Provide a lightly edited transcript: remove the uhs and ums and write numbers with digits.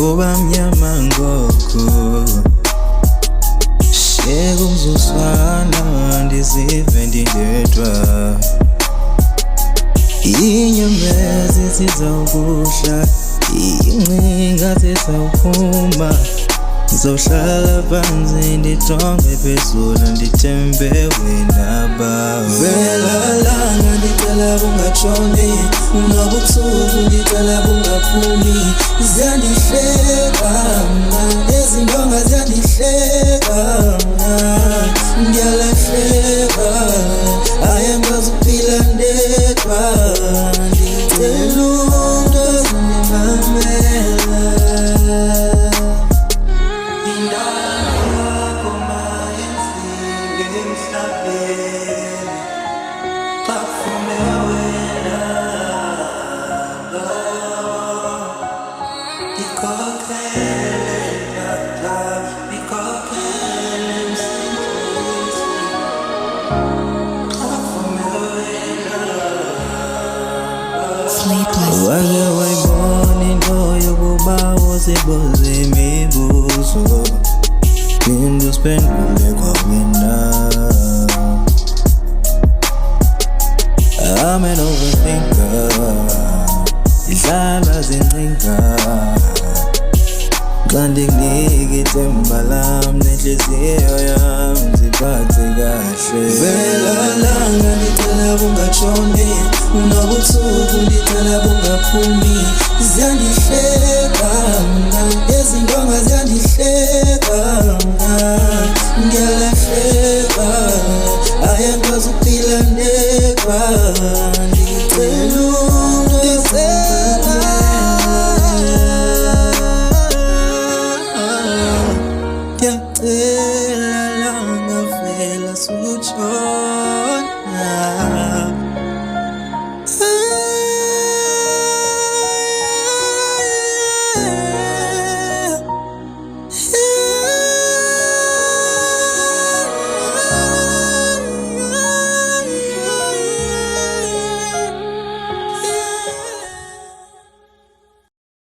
kuba mnyama ngoku. Shiyeka umzuzwana ndizive ndindedwa. Inyembezi zizawukuhla, ingcinga zizawuphuma. Ngizohlala phansi ndijonge phezulu ndithembe wena Baba. Velalanga ndicela ungatshoni, nobusuku ndicela bungaphumi. Ziyandihleka mna, ezi ndonga ziyandihleka mna. Ndiyalahleka, ayangikwazi ukuphila ndedwa. Ndicela umntu ozondimamela. Wake wayibona into yokuba uzibuze imibuzo, phinda uziphendule kwawena. I'm an overthinker, zihlala zincinga. Xa ndikunika ithemba lam nenhliziyo yam ziphathe kahle. Velalanga ndicela bungatshoni, nobusuku ndicela bungaphumi. Ziyandihleka mna, ezi ndonga ziyandihleka mna. Ndiyalahleka, ayangikwazi ukuphila ndedwa. Ndicela